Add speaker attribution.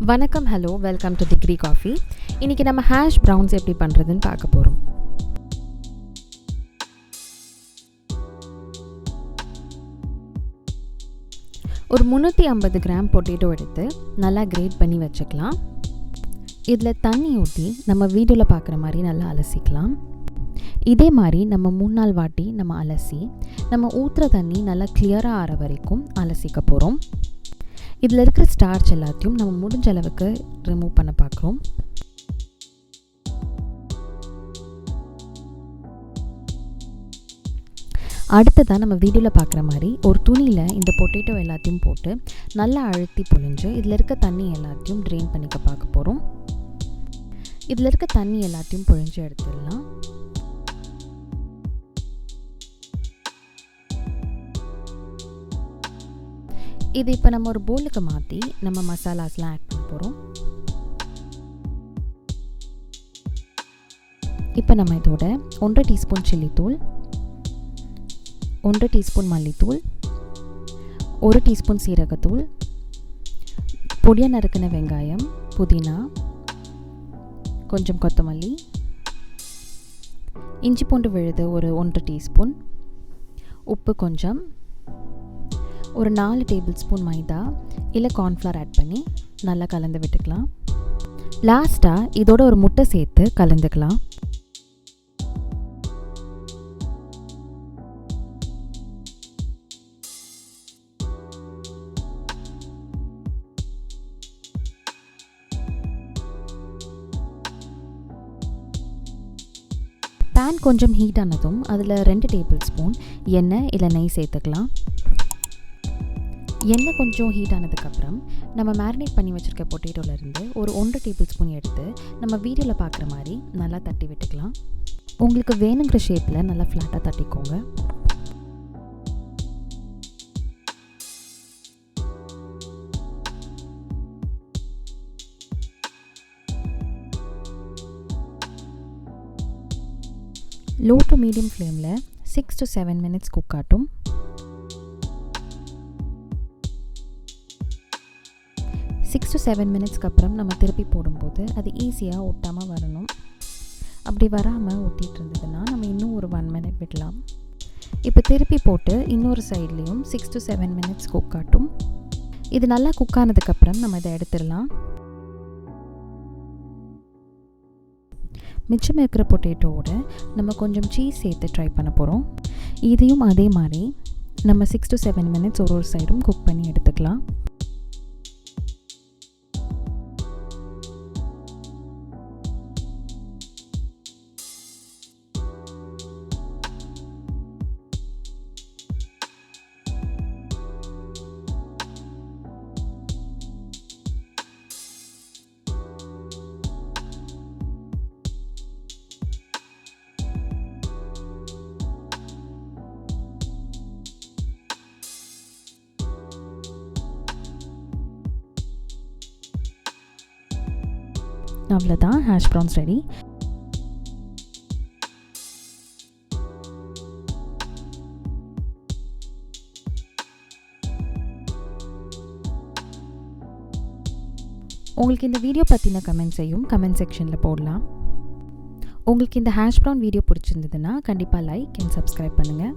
Speaker 1: வணக்கம், hello, welcome to degree coffee. இன்றைக்கி நம்ம ஹேஷ் ப்ரௌன்ஸ் எப்படி பண்ணுறதுன்னு பார்க்க போகிறோம். ஒரு 350 கிராம் பொட்டேட்டோ எடுத்து நல்லா கிரேட் பண்ணி வச்சுக்கலாம். இதில் தண்ணி ஊற்றி நம்ம வீடியோவில் பார்க்குற மாதிரி நல்லா அலசிக்கலாம். இதே மாதிரி நம்ம 3-4 வாட்டி நம்ம அலசி நம்ம ஊற்றுற தண்ணி நல்லா கிளியராக ஆற வரைக்கும் அலசிக்க போகிறோம். இதில் இருக்கிற ஸ்டார்ச் எல்லாத்தையும் நம்ம முடிஞ்ச அளவுக்கு ரிமூவ் பண்ண பார்க்குறோம். அடுத்ததாக நம்ம வீடியோவில் பார்க்குற மாதிரி ஒரு துணியில் இந்த பொட்டேட்டோ எல்லாத்தையும் போட்டு நல்லா அழுத்தி புழிஞ்சு இதில் இருக்க தண்ணி எல்லாத்தையும் ட்ரெயின் பண்ணிக்க பார்க்க போகிறோம். இதில் இருக்க தண்ணி எல்லாத்தையும் புழிஞ்சு எடுத்துடலாம். இது இப்போ நம்ம ஒரு பவுலுக்கு மாற்றி நம்ம மசாலாஸ்லாம் ஆட் பண்ண போகிறோம். இப்போ நம்ம இதோட 1 டீஸ்பூன் சில்லி தூள், 1 டீஸ்பூன் மல்லித்தூள், 1 டீஸ்பூன் சீரகத்தூள், பொடியாக நறுக்கின வெங்காயம், புதினா, கொஞ்சம் கொத்தமல்லி, இஞ்சி பூண்டு விழுது ஒரு 1 டீஸ்பூன், உப்பு கொஞ்சம், ஒரு 4 டேபிள் ஸ்பூன் மைதா இல்லை கார்ன்ஃப்ளவர் ஆட் பண்ணி நல்லா கலந்து விட்டுக்கலாம். லாஸ்ட்டாக இதோட ஒரு முட்டை சேர்த்து கலந்துக்கலாம். பேன் கொஞ்சம் ஹீட் ஆனதும் அதில் 2 டேபிள் ஸ்பூன் எண்ணெய் இல்லை நெய் சேர்த்துக்கலாம். எண்ணெய் கொஞ்சம் ஹீட் ஆனதுக்கப்புறம் நம்ம மேரினேட் பண்ணி வச்சுருக்க பொட்டேட்டோலேருந்து ஒரு 1 டேபிள் ஸ்பூன் எடுத்து நம்ம வீடியோவில் பார்க்குற மாதிரி நல்லா தட்டி விட்டுக்கலாம். உங்களுக்கு வேணுங்கிற ஷேப்பில் நல்லா ஃப்ளாட்டாக தட்டிக்கோங்க. லோ டு மீடியம் ஃப்ளேமில் 6 to 7 மினிட்ஸ் குக் ஆட்டும். 6 to 7 மினிட்ஸ்க்கு அப்புறம் நம்ம திருப்பி போடும்போது அது ஈஸியாக ஒட்டாமல் வரணும். அப்படி வராமல் ஒட்டிகிட்டு இருந்ததுன்னா நம்ம இன்னும் ஒரு 1 மினிட் விடலாம். இப்போ திருப்பி போட்டு இன்னொரு சைட்லேயும் 6 to 7 மினிட்ஸ் குக் ஆட்டும். இது நல்லா குக் ஆனதுக்கப்புறம் நம்ம இதை எடுத்துடலாம். மிச்சம் இருக்கிற பொட்டேட்டோவோட நம்ம கொஞ்சம் சீஸ் சேர்த்து ட்ரை பண்ண போகிறோம். இதையும் அதே மாதிரி நம்ம 6 to 7 மினிட்ஸ் ஒரு சைடும் குக் பண்ணி எடுத்துக்கலாம். அவ்வளோதான், ஹேஷ் ப்ரௌன்ஸ் ரெடி. உங்களுக்கு இந்த வீடியோ பற்றின கமெண்ட்ஸையும் கமெண்ட் செக்ஷனில் போடலாம். உங்களுக்கு இந்த ஹேஷ் ப்ரௌன் வீடியோ பிடிச்சிருந்ததுன்னா கண்டிப்பாக லைக் அண்ட் சப்ஸ்கிரைப் பண்ணுங்கள்.